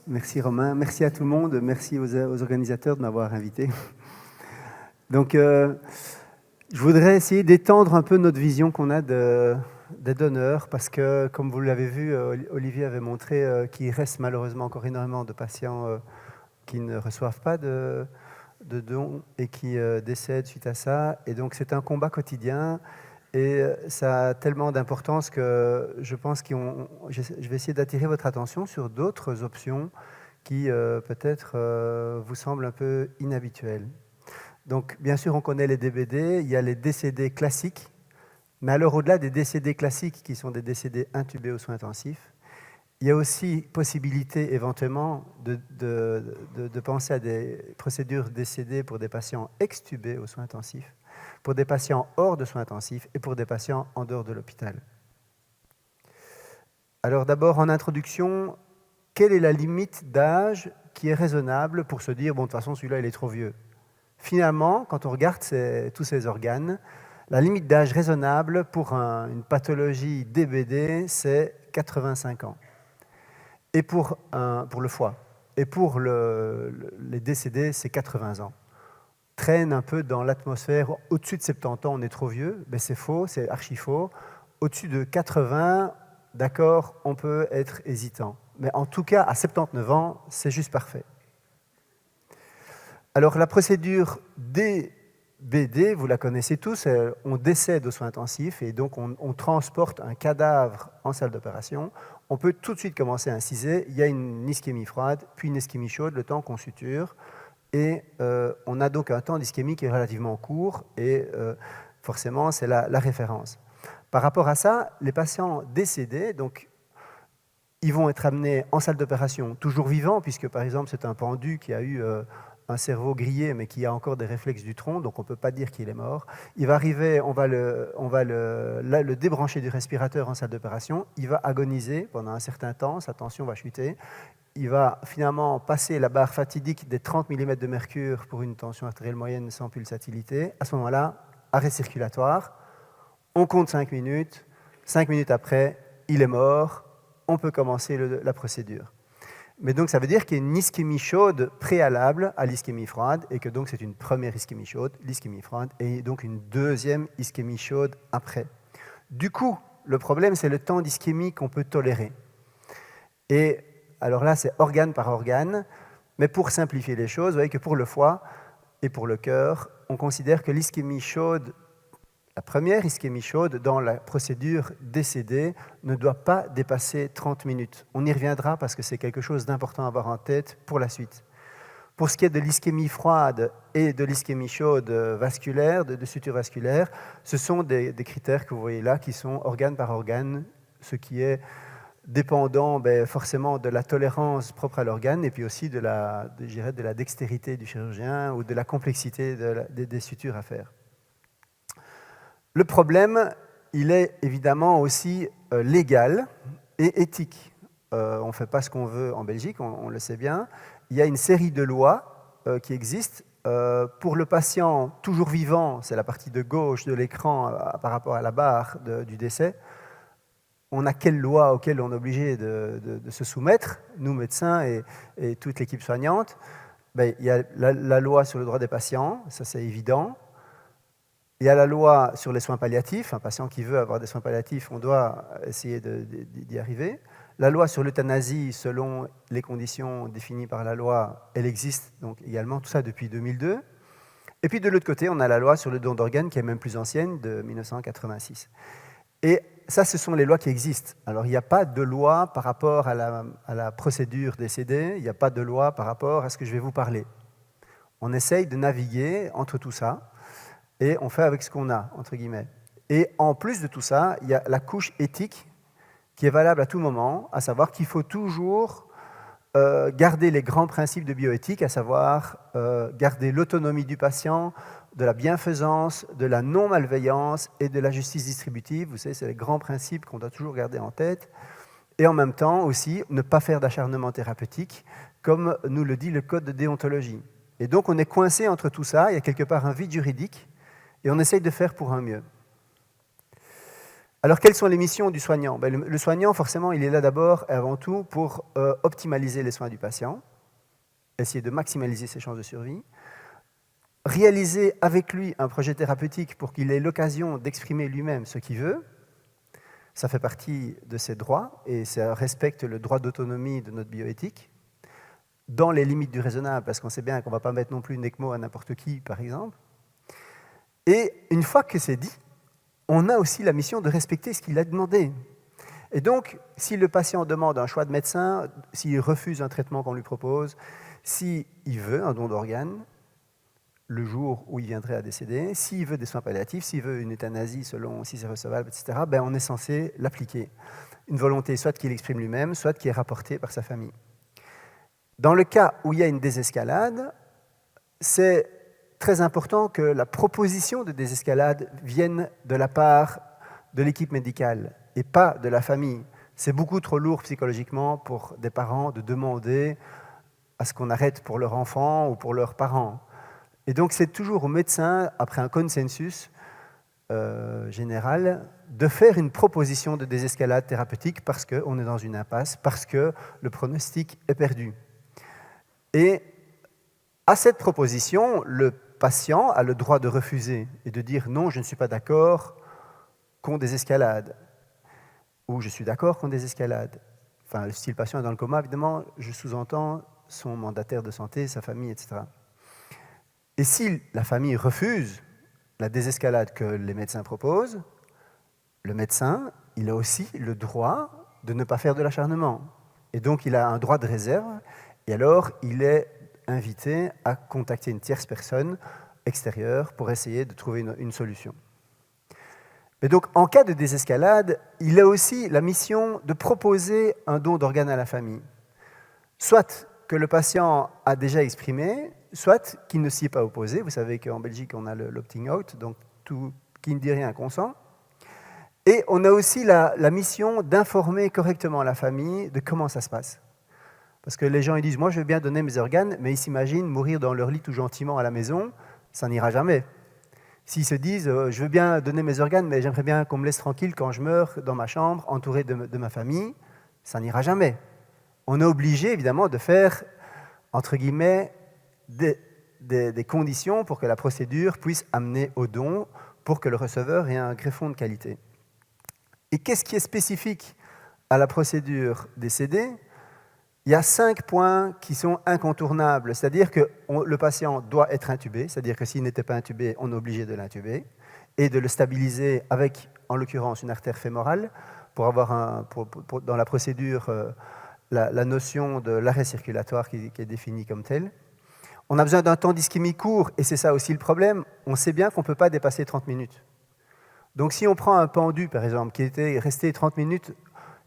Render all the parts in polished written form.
Merci Romain, merci à tout le monde, merci aux organisateurs de m'avoir invité. Donc, je voudrais essayer d'étendre un peu notre vision qu'on a des donneurs, parce que, comme vous l'avez vu, Olivier avait montré qu'il reste malheureusement encore énormément de patients qui ne reçoivent pas de dons et qui décèdent suite à ça. Et donc, c'est un combat quotidien. Et ça a tellement d'importance que je pense que je vais essayer d'attirer votre attention sur d'autres options qui peut-être vous semblent un peu inhabituelles. Donc, bien sûr, on connaît les DBD, il y a les DCD classiques, mais alors au-delà des DCD classiques, qui sont des DCD intubés aux soins intensifs, il y a aussi possibilité éventuellement de penser à des procédures DCD pour des patients extubés aux soins intensifs, pour des patients hors de soins intensifs et pour des patients en dehors de l'hôpital. Alors d'abord, en introduction, quelle est la limite d'âge qui est raisonnable pour se dire, bon, de toute façon, celui-là, il est trop vieux? Finalement, quand on regarde tous ces organes, la limite d'âge raisonnable pour une pathologie DBD, c'est 85 ans. Et pour le foie. Et pour les DCD, c'est 80 ans. Traîne un peu dans l'atmosphère. Au-dessus de 70 ans, on est trop vieux. Mais c'est faux, c'est archi faux. Au-dessus de 80, d'accord, on peut être hésitant. Mais en tout cas, à 79 ans, c'est juste parfait. Alors, la procédure DBD, vous la connaissez tous, on décède aux soins intensifs et donc on transporte un cadavre en salle d'opération. On peut tout de suite commencer à inciser. Il y a une ischémie froide, puis une ischémie chaude, le temps qu'on suture. Et on a donc un temps d'ischémie qui est relativement court et forcément, c'est la référence. Par rapport à ça, les patients décédés, donc, ils vont être amenés en salle d'opération, toujours vivants, puisque par exemple, c'est un pendu qui a eu un cerveau grillé, mais qui a encore des réflexes du tronc, donc on ne peut pas dire qu'il est mort. Il va arriver, on va le débrancher du respirateur en salle d'opération, il va agoniser pendant un certain temps, sa tension va chuter, il va finalement passer la barre fatidique des 30 mm de mercure pour une tension artérielle moyenne sans pulsatilité. À ce moment-là, arrêt circulatoire, on compte 5 minutes, 5 minutes après, il est mort, on peut commencer la procédure. Mais donc ça veut dire qu'il y a une ischémie chaude préalable à l'ischémie froide et que donc c'est une première ischémie chaude, l'ischémie froide, et donc une deuxième ischémie chaude après. Du coup, le problème, c'est le temps d'ischémie qu'on peut tolérer. Et alors là, c'est organe par organe, mais pour simplifier les choses, vous voyez que pour le foie et pour le cœur, on considère que l'ischémie chaude, la première ischémie chaude dans la procédure DCD ne doit pas dépasser 30 minutes. On y reviendra parce que c'est quelque chose d'important à avoir en tête pour la suite. Pour ce qui est de l'ischémie froide et de l'ischémie chaude vasculaire, de suture vasculaire, ce sont des critères que vous voyez là qui sont organe par organe, ce qui est dépendant forcément de la tolérance propre à l'organe et puis aussi de la dextérité du chirurgien ou de la complexité des sutures à faire. Le problème, il est évidemment aussi légal et éthique. On ne fait pas ce qu'on veut en Belgique, on le sait bien. Il y a une série de lois qui existent. Pour le patient toujours vivant, c'est la partie de gauche de l'écran par rapport à la barre du décès, on a quelle loi auquel on est obligé de se soumettre, nous médecins et toute l'équipe soignante? Il y a la loi sur le droit des patients, ça c'est évident. Il y a la loi sur les soins palliatifs. Un patient qui veut avoir des soins palliatifs, on doit essayer d'y arriver. La loi sur l'euthanasie, selon les conditions définies par la loi, elle existe donc également, tout ça depuis 2002. Et puis de l'autre côté, on a la loi sur le don d'organes, qui est même plus ancienne, de 1986. Et ça, ce sont les lois qui existent. Alors, il n'y a pas de loi par rapport à la procédure DCD, il n'y a pas de loi par rapport à ce que je vais vous parler. On essaye de naviguer entre tout ça, et on fait avec ce qu'on a, entre guillemets. Et en plus de tout ça, il y a la couche éthique qui est valable à tout moment, à savoir qu'il faut toujours garder les grands principes de bioéthique, à savoir garder l'autonomie du patient, de la bienfaisance, de la non-malveillance et de la justice distributive. Vous savez, c'est les grands principes qu'on doit toujours garder en tête. Et en même temps aussi, ne pas faire d'acharnement thérapeutique, comme nous le dit le code de déontologie. Et donc, on est coincé entre tout ça, il y a quelque part un vide juridique, et on essaye de faire pour un mieux. Alors, quelles sont les missions du soignant? Le soignant, forcément, il est là d'abord et avant tout pour optimaliser les soins du patient, essayer de maximaliser ses chances de survie, réaliser avec lui un projet thérapeutique pour qu'il ait l'occasion d'exprimer lui-même ce qu'il veut. Ça fait partie de ses droits et ça respecte le droit d'autonomie de notre bioéthique, dans les limites du raisonnable, parce qu'on sait bien qu'on ne va pas mettre non plus une ECMO à n'importe qui, par exemple. Et une fois que c'est dit, on a aussi la mission de respecter ce qu'il a demandé. Et donc, si le patient demande un choix de médecin, s'il refuse un traitement qu'on lui propose, s'il veut un don d'organes, le jour où il viendrait à décéder, s'il veut des soins palliatifs, s'il veut une euthanasie selon si c'est recevable, etc., on est censé l'appliquer. Une volonté soit qu'il exprime lui-même, soit qui est rapportée par sa famille. Dans le cas où il y a une désescalade, c'est très important que la proposition de désescalade vienne de la part de l'équipe médicale et pas de la famille. C'est beaucoup trop lourd psychologiquement pour des parents de demander à ce qu'on arrête pour leur enfant ou pour leurs parents. Et donc c'est toujours au médecin, après un consensus général, de faire une proposition de désescalade thérapeutique parce qu'on est dans une impasse, parce que le pronostic est perdu. Et à cette proposition, le patient a le droit de refuser et de dire non, je ne suis pas d'accord qu'on désescalade, ou je suis d'accord qu'on désescalade. Enfin, si le patient est dans le coma, évidemment, je sous-entends son mandataire de santé, sa famille, etc. Et si la famille refuse la désescalade que les médecins proposent, le médecin, il a aussi le droit de ne pas faire de l'acharnement. Et donc, il a un droit de réserve, et alors, il est invité à contacter une tierce personne extérieure pour essayer de trouver une solution. Et donc, en cas de désescalade, il a aussi la mission de proposer un don d'organes à la famille. Soit que le patient a déjà exprimé, soit qu'il ne s'y est pas opposé. Vous savez qu'en Belgique, on a l'opting out, donc tout qui ne dit rien consent. Et on a aussi la mission d'informer correctement la famille de comment ça se passe. Parce que les gens ils disent « moi je veux bien donner mes organes », mais ils s'imaginent mourir dans leur lit tout gentiment à la maison, ça n'ira jamais. S'ils se disent « je veux bien donner mes organes, mais j'aimerais bien qu'on me laisse tranquille quand je meurs dans ma chambre, entouré de ma famille », ça n'ira jamais. On est obligé évidemment de faire, entre guillemets, des conditions pour que la procédure puisse amener au don, pour que le receveur ait un greffon de qualité. Et qu'est-ce qui est spécifique à la procédure décédée? Il y a 5 points qui sont incontournables, c'est-à-dire que le patient doit être intubé, c'est-à-dire que s'il n'était pas intubé, on est obligé de l'intuber, et de le stabiliser avec, en l'occurrence, une artère fémorale, pour avoir dans la procédure la notion de l'arrêt circulatoire qui est définie comme telle. On a besoin d'un temps d'ischémie court, et c'est ça aussi le problème, on sait bien qu'on ne peut pas dépasser 30 minutes. Donc si on prend un pendu, par exemple, qui était resté 30 minutes,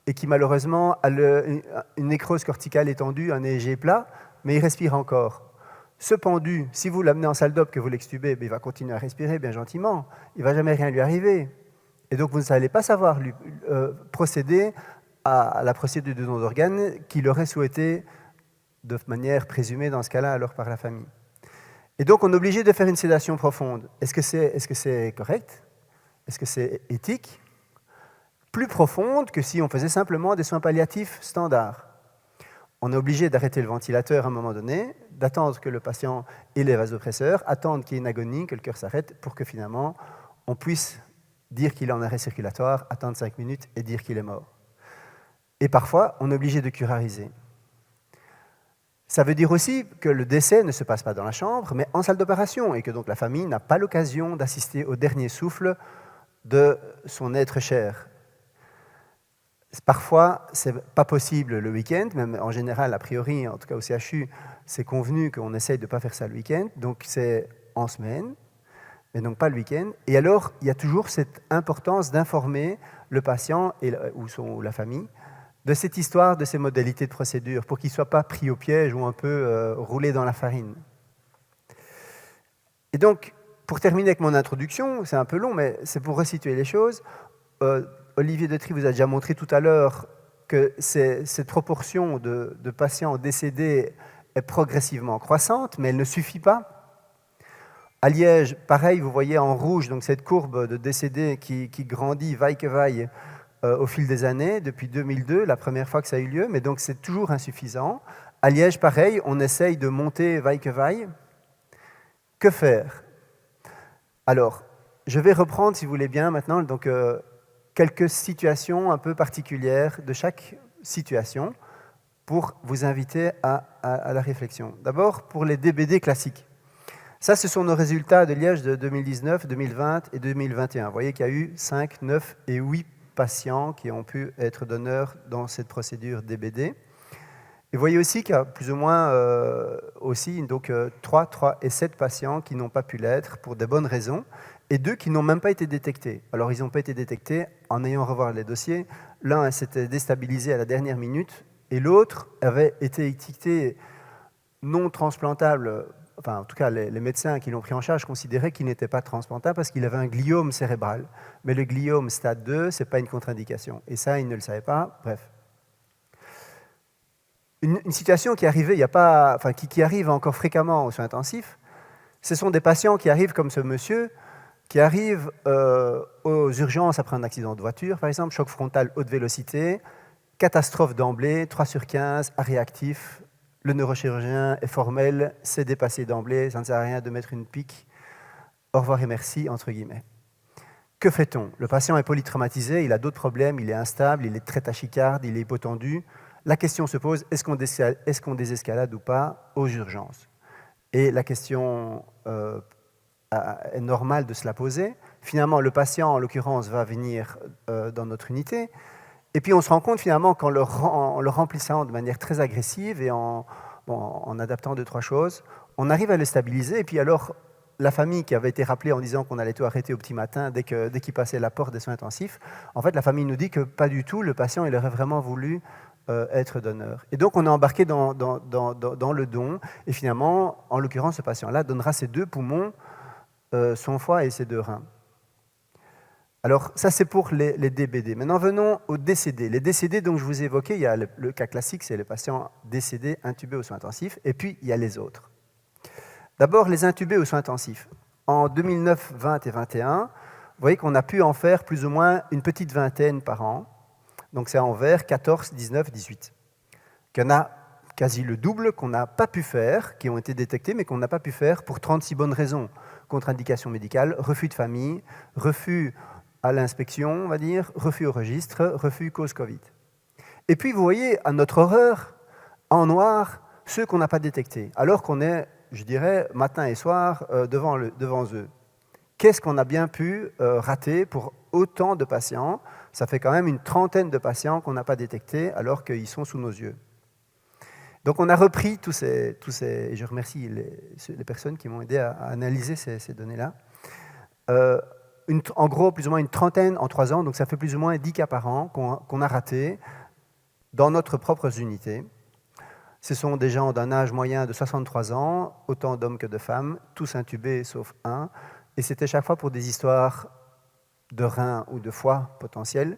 et qui malheureusement a une nécrose corticale étendue, un EEG plat, mais il respire encore. Ce pendu, si vous l'amenez en salle d'op, que vous l'extubez, il va continuer à respirer bien gentiment, il ne va jamais rien lui arriver. Et donc vous n'allez pas savoir lui, procéder à la procédure de don d'organes qu'il aurait souhaité de manière présumée dans ce cas-là alors par la famille. Et donc on est obligé de faire une sédation profonde. Est-ce que c'est correct? Est-ce que c'est éthique? Plus profonde que si on faisait simplement des soins palliatifs standards. On est obligé d'arrêter le ventilateur à un moment donné, d'attendre que le patient ait les vasopresseurs, attendre qu'il y ait une agonie, que le cœur s'arrête, pour que finalement on puisse dire qu'il est en arrêt circulatoire, attendre 5 minutes et dire qu'il est mort. Et parfois, on est obligé de curariser. Ça veut dire aussi que le décès ne se passe pas dans la chambre, mais en salle d'opération, et que donc la famille n'a pas l'occasion d'assister au dernier souffle de son être cher. Parfois, ce n'est pas possible le week-end, même en général, a priori, en tout cas au CHU, c'est convenu qu'on essaye de ne pas faire ça le week-end, donc c'est en semaine, mais donc pas le week-end. Et alors, il y a toujours cette importance d'informer le patient ou la famille de cette histoire, de ces modalités de procédure, pour qu'il ne soit pas pris au piège ou un peu roulé dans la farine. Et donc, pour terminer avec mon introduction, c'est un peu long, mais c'est pour resituer les choses. Olivier Detry vous a déjà montré tout à l'heure que cette proportion de patients décédés est progressivement croissante, mais elle ne suffit pas. À Liège, pareil, vous voyez en rouge donc cette courbe de décédés qui grandit vaille que vaille au fil des années, depuis 2002, la première fois que ça a eu lieu, mais donc c'est toujours insuffisant. À Liège, pareil, on essaye de monter vaille que vaille. Que faire? Alors, je vais reprendre, si vous voulez bien, maintenant donc, quelques situations un peu particulières de chaque situation pour vous inviter à la réflexion. D'abord, pour les DBD classiques. Ça, ce sont nos résultats de Liège de 2019, 2020 et 2021. Vous voyez qu'il y a eu 5, 9 et 8 patients qui ont pu être donneurs dans cette procédure DBD. Et vous voyez aussi qu'il y a plus ou moins aussi donc, 3 et 7 patients qui n'ont pas pu l'être pour des bonnes raisons, et 2 qui n'ont même pas été détectés. Alors, ils n'ont pas été détectés en ayant revoir les dossiers. L'un s'était déstabilisé à la dernière minute, et l'autre avait été étiqueté non transplantable. Enfin, en tout cas, les médecins qui l'ont pris en charge considéraient qu'il n'était pas transplantable parce qu'il avait un gliome cérébral. Mais le gliome stade 2, ce n'est pas une contre-indication. Et ça, ils ne le savaient pas. Bref. Une situation qui arrivait, qui arrive encore fréquemment aux soins intensifs, ce sont des patients qui arrivent comme ce monsieur, qui arrivent aux urgences après un accident de voiture, par exemple, choc frontal haute vélocité, catastrophe d'emblée, 3/15, arrêt actif. Le neurochirurgien est formel, c'est dépassé d'emblée, ça ne sert à rien de mettre une pique. Au revoir et merci, entre guillemets. Que fait-on? Le patient est polytraumatisé, il a d'autres problèmes, il est instable, il est très tachycarde, il est hypotendu. La question se pose, est-ce qu'on désescalade ou pas aux urgences? Et la question est normale de se la poser. Finalement, le patient, en l'occurrence, va venir dans notre unité. Et puis on se rend compte finalement qu'en le remplissant de manière très agressive et en adaptant 2-3 choses, on arrive à le stabiliser. Et puis alors, la famille qui avait été rappelée en disant qu'on allait tout arrêter au petit matin dès qu'il passait la porte des soins intensifs, en fait la famille nous dit que pas du tout, le patient il aurait vraiment voulu être donneur. Et donc on est embarqué dans le don. Et finalement, en l'occurrence, ce patient-là donnera ses 2 poumons, son foie et ses 2 reins. Alors, ça, c'est pour les DBD. Maintenant, venons aux décédés. Les décédés dont je vous ai évoqué, il y a le cas classique, c'est les patients décédés, intubés aux soins intensifs, et puis il y a les autres. D'abord, les intubés aux soins intensifs. En 2009, 20 et 21, vous voyez qu'on a pu en faire plus ou moins une petite vingtaine par an. Donc, c'est en vert 14, 19, 18. Il y en a quasi le double qu'on n'a pas pu faire, qui ont été détectés, mais qu'on n'a pas pu faire pour 36 bonnes raisons. Contre-indication médicale, refus de famille, refus à l'inspection, on va dire, refus au registre, refus cause Covid. Et puis, vous voyez, à notre horreur, en noir, ceux qu'on n'a pas détectés, alors qu'on est, je dirais, matin et soir devant eux. Qu'est-ce qu'on a bien pu rater pour autant de patients? Ça fait quand même une trentaine de patients qu'on n'a pas détectés alors qu'ils sont sous nos yeux. Donc on a repris tous ces et je remercie les personnes qui m'ont aidé à analyser ces données-là. En gros, plus ou moins une trentaine en 3 ans, donc ça fait plus ou moins 10 cas par an qu'on a ratés dans notre propre unité. Ce sont des gens d'un âge moyen de 63 ans, autant d'hommes que de femmes, tous intubés sauf un, et c'était chaque fois pour des histoires de reins ou de foie potentiels.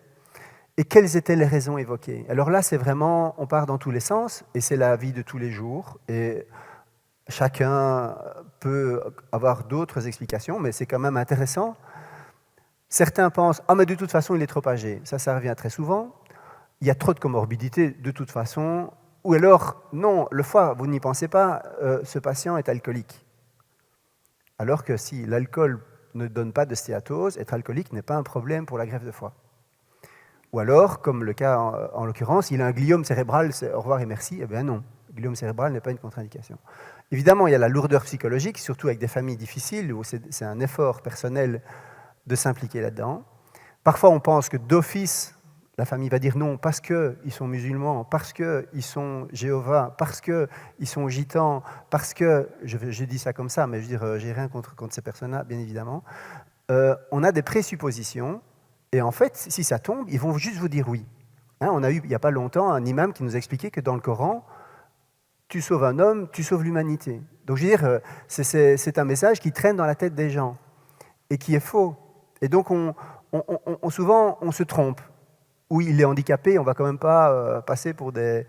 Et quelles étaient les raisons évoquées? Alors là, c'est vraiment, on part dans tous les sens, et c'est la vie de tous les jours, et chacun peut avoir d'autres explications, mais c'est quand même intéressant. Certains pensent « Ah, mais de toute façon, il est trop âgé ». Ça revient très souvent. Il y a trop de comorbidités de toute façon. Ou alors, non, le foie, vous n'y pensez pas, ce patient est alcoolique. Alors que si l'alcool ne donne pas de stéatose, être alcoolique n'est pas un problème pour la greffe de foie. Ou alors, comme le cas en l'occurrence, il a un gliome cérébral, c'est au revoir et merci. Eh bien non, le gliome cérébral n'est pas une contre-indication. Évidemment, il y a la lourdeur psychologique, surtout avec des familles difficiles, où c'est un effort personnel de s'impliquer là-dedans. Parfois, on pense que d'office, la famille va dire non parce qu'ils sont musulmans, parce qu'ils sont Jéhovah, parce qu'ils sont gitans, parce que, je dis ça comme ça, mais je veux dire, j'ai rien contre ces personnes-là, bien évidemment. On a des présuppositions, et en fait, si ça tombe, ils vont juste vous dire oui. Hein, on a eu, il n'y a pas longtemps, un imam qui nous expliquait que dans le Coran, tu sauves un homme, tu sauves l'humanité. Donc je veux dire, c'est un message qui traîne dans la tête des gens, et qui est faux. Et donc, souvent, on se trompe. Oui, il est handicapé, on ne va quand même pas passer pour des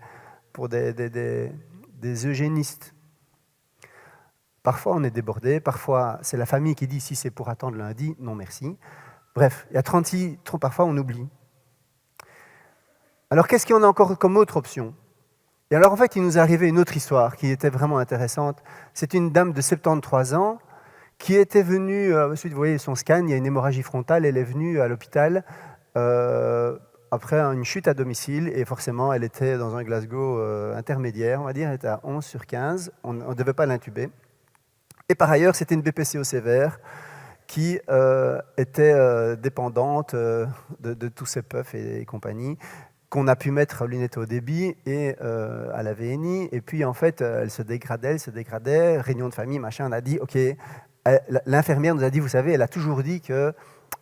eugénistes. Parfois, on est débordé. Parfois, c'est la famille qui dit si c'est pour attendre lundi, non merci. Bref, il y a 36, parfois on oublie. Alors, qu'est-ce qu'il y en a encore comme autre option? Et alors, en fait, il nous est arrivé une autre histoire qui était vraiment intéressante. C'est une dame de 73 ans qui était venue, ensuite, vous voyez son scan, il y a une hémorragie frontale, elle est venue à l'hôpital après une chute à domicile, et forcément, elle était dans un Glasgow intermédiaire, on va dire, elle était à 11 sur 15, on ne devait pas l'intuber. Et par ailleurs, c'était une BPCO sévère qui était dépendante de tous ces puffs et compagnie, qu'on a pu mettre lunettes au débit et à la VNI. Et puis, en fait, elle se dégradait. Réunion de famille, machin, on a dit, OK, l'infirmière nous a dit, vous savez, elle a toujours dit que,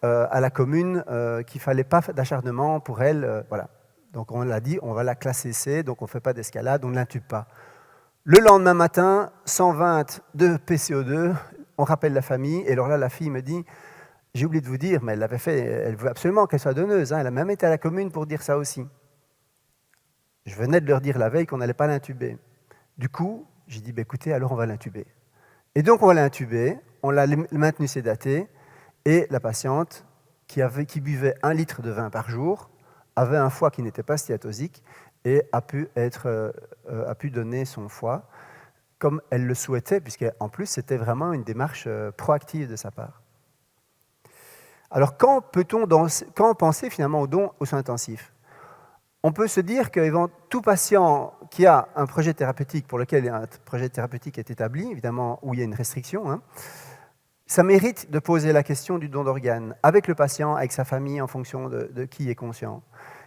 à la commune qu'il ne fallait pas d'acharnement pour elle. Voilà. Donc, on l'a dit, on va la classer C, donc on ne fait pas d'escalade, on ne l'intube pas. Le lendemain matin, 120 de PCO2, on rappelle la famille, et alors là, la fille me dit, j'ai oublié de vous dire, mais elle l'avait fait, elle veut absolument qu'elle soit donneuse, hein, elle a même été à la commune pour dire ça aussi. Je venais de leur dire la veille qu'on n'allait pas l'intuber. Du coup, j'ai dit, bah, écoutez, alors on va l'intuber. Et donc on va l'intuber, on l'a maintenu sédaté, et la patiente, qui buvait 1 litre de vin par jour, avait un foie qui n'était pas stéatosique, et a pu donner son foie comme elle le souhaitait, puisqu'en plus, c'était vraiment une démarche proactive de sa part. Alors, quand penser finalement au don aux soins intensifs? On peut se dire que tout patient qui a un projet thérapeutique pour lequel un projet thérapeutique est établi, évidemment où il y a une restriction, hein, ça mérite de poser la question du don d'organes avec le patient, avec sa famille, en fonction de qui est conscient.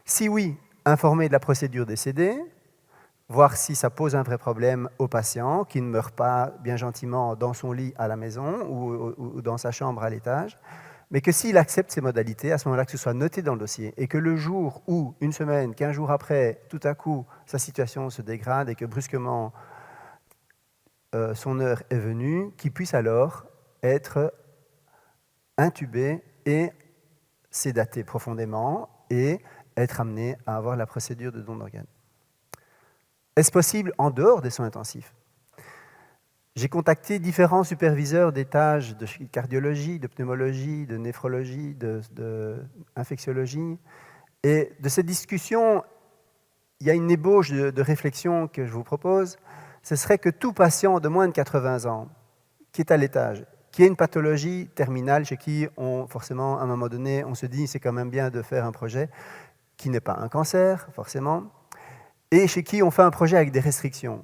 Si oui, informer de la procédure décédée, voir si ça pose un vrai problème au patient, qui ne meurt pas bien gentiment dans son lit à la maison ou dans sa chambre à l'étage, mais que s'il accepte ces modalités, à ce moment-là, que ce soit noté dans le dossier, et que le jour où, une semaine, 15 jours après, tout à coup, sa situation se dégrade et que brusquement son heure est venue, qu'il puisse alors être intubé et sédaté profondément et être amené à avoir la procédure de don d'organes. Est-ce possible en dehors des soins intensifs? J'ai contacté différents superviseurs d'étages de cardiologie, de pneumologie, de néphrologie, d'infectiologie. Et de cette discussion, il y a une ébauche de réflexion que je vous propose. Ce serait que tout patient de moins de 80 ans qui est à l'étage, qui a une pathologie terminale, chez qui, forcément, à un moment donné, on se dit c'est quand même bien de faire un projet qui n'est pas un cancer, forcément, et chez qui on fait un projet avec des restrictions.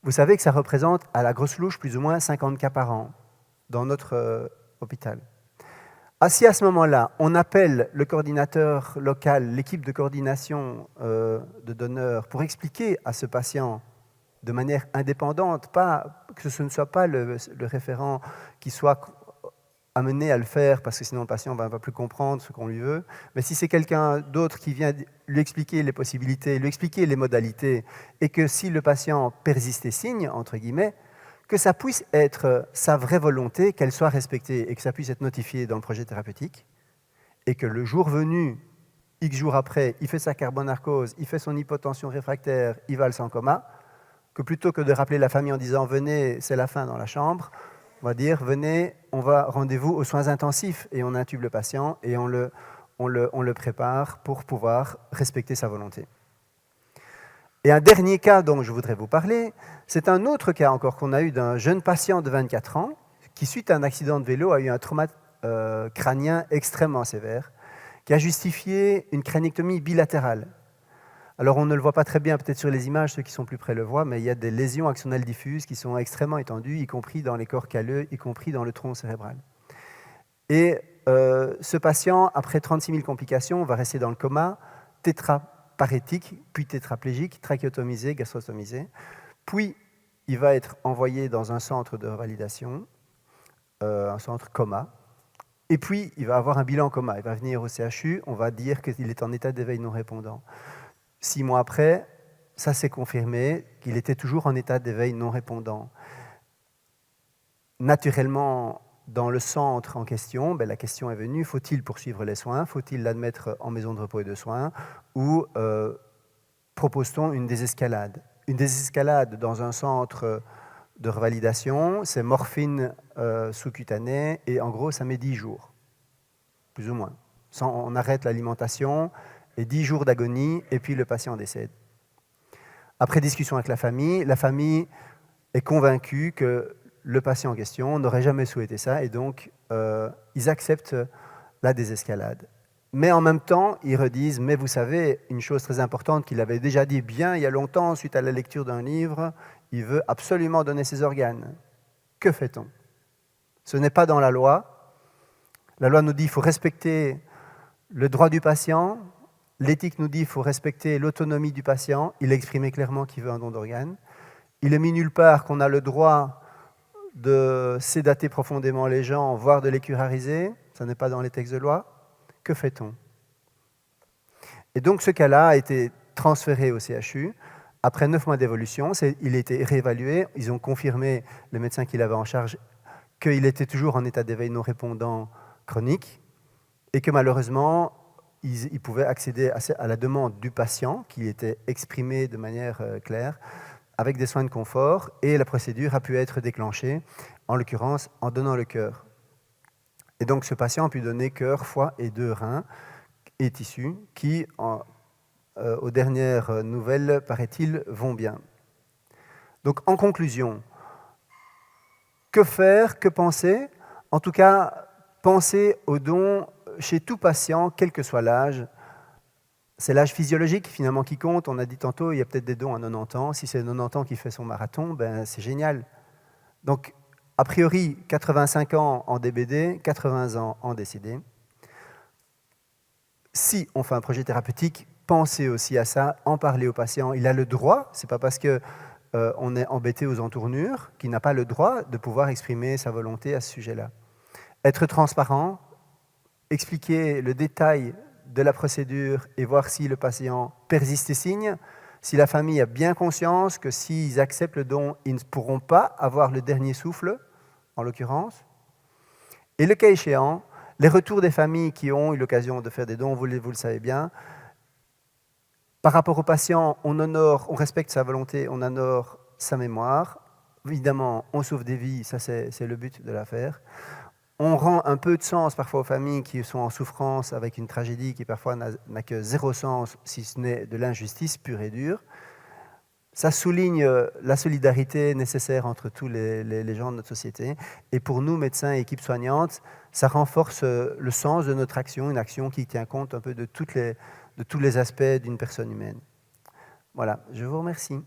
Vous savez que ça représente à la grosse louche plus ou moins 50 cas par an dans notre hôpital. Si à ce moment-là, on appelle le coordinateur local, l'équipe de coordination de donneurs, pour expliquer à ce patient de manière indépendante, pas que ce ne soit pas le référent qui soit amené à le faire, parce que sinon le patient ne va plus comprendre ce qu'on lui veut, mais si c'est quelqu'un d'autre qui vient lui expliquer les possibilités, lui expliquer les modalités, et que si le patient persiste et signe, entre guillemets, que ça puisse être sa vraie volonté, qu'elle soit respectée, et que ça puisse être notifié dans le projet thérapeutique, et que le jour venu, X jours après, il fait sa carbonarcose, il fait son hypotension réfractaire, il valse en coma, que plutôt que de rappeler la famille en disant « venez, c'est la fin dans la chambre », on va dire, venez, on va rendez-vous aux soins intensifs et on intube le patient et on le prépare pour pouvoir respecter sa volonté. Et un dernier cas dont je voudrais vous parler, c'est un autre cas encore qu'on a eu d'un jeune patient de 24 ans qui, suite à un accident de vélo, a eu un trauma crânien extrêmement sévère qui a justifié une crâniectomie bilatérale. Alors, on ne le voit pas très bien, peut-être sur les images, ceux qui sont plus près le voient, mais il y a des lésions axonales diffuses qui sont extrêmement étendues, y compris dans les corps calleux, y compris dans le tronc cérébral. Et ce patient, après 36 000 complications, va rester dans le coma, tétraparétique, puis tétraplégique, trachéotomisé, gastrostomisé. Puis, il va être envoyé dans un centre de revalidation, un centre coma. Et puis, il va avoir un bilan coma. Il va venir au CHU, on va dire qu'il est en état d'éveil non répondant. 6 mois après, ça s'est confirmé qu'il était toujours en état d'éveil non répondant. Naturellement, dans le centre en question, la question est venue, faut-il poursuivre les soins? Faut-il l'admettre en maison de repos et de soins? Ou propose-t-on une désescalade? Une désescalade dans un centre de revalidation, c'est morphine sous-cutanée, et en gros, ça met 10 jours, plus ou moins. On arrête l'alimentation, et 10 jours d'agonie, et puis le patient décède. Après discussion avec la famille est convaincue que le patient en question n'aurait jamais souhaité ça, et donc ils acceptent la désescalade. Mais en même temps, ils redisent, mais vous savez, une chose très importante qu'il avait déjà dit bien il y a longtemps, suite à la lecture d'un livre, il veut absolument donner ses organes. Que fait-on? Ce n'est pas dans la loi. La loi nous dit qu'il faut respecter le droit du patient. L'éthique nous dit qu'il faut respecter l'autonomie du patient. Il a exprimé clairement qu'il veut un don d'organes. Il est mis nulle part qu'on a le droit de sédater profondément les gens, voire de les curariser. Ça n'est pas dans les textes de loi. Que fait-on? Et donc ce cas-là a été transféré au CHU. Après 9 mois d'évolution, il a été réévalué. Ils ont confirmé, le médecin qui l'avait en charge, qu'il était toujours en état d'éveil non répondant chronique et que malheureusement, il pouvait accéder à la demande du patient, qui était exprimée de manière claire, avec des soins de confort, et la procédure a pu être déclenchée, en l'occurrence en donnant le cœur. Et donc ce patient a pu donner cœur, foie et 2 reins et tissus qui, aux dernières nouvelles, paraît-il, vont bien. Donc en conclusion, que faire, que penser? En tout cas, penser au don chez tout patient, quel que soit l'âge. C'est l'âge physiologique finalement qui compte. On a dit tantôt, il y a peut-être des dons à 90 ans. Si c'est 90 ans qui fait son marathon, ben, c'est génial. Donc, a priori, 85 ans en DBD, 80 ans en DCD. Si on fait un projet thérapeutique, pensez aussi à ça, en parler au patient. Il a le droit, c'est pas parce qu'on est embêté aux entournures qu'il n'a pas le droit de pouvoir exprimer sa volonté à ce sujet-là. Être transparent, expliquer le détail de la procédure et voir si le patient persiste et signe, si la famille a bien conscience que s'ils acceptent le don, ils ne pourront pas avoir le dernier souffle, en l'occurrence. Et le cas échéant, les retours des familles qui ont eu l'occasion de faire des dons, vous le savez bien, par rapport au patient, on respecte sa volonté, on honore sa mémoire. Évidemment, on sauve des vies, ça c'est le but de l'affaire. On rend un peu de sens parfois aux familles qui sont en souffrance avec une tragédie qui parfois n'a que 0 sens, si ce n'est de l'injustice pure et dure. Ça souligne la solidarité nécessaire entre tous les gens de notre société. Et pour nous, médecins et équipes soignantes, ça renforce le sens de notre action, une action qui tient compte un peu de tous les aspects d'une personne humaine. Voilà, je vous remercie.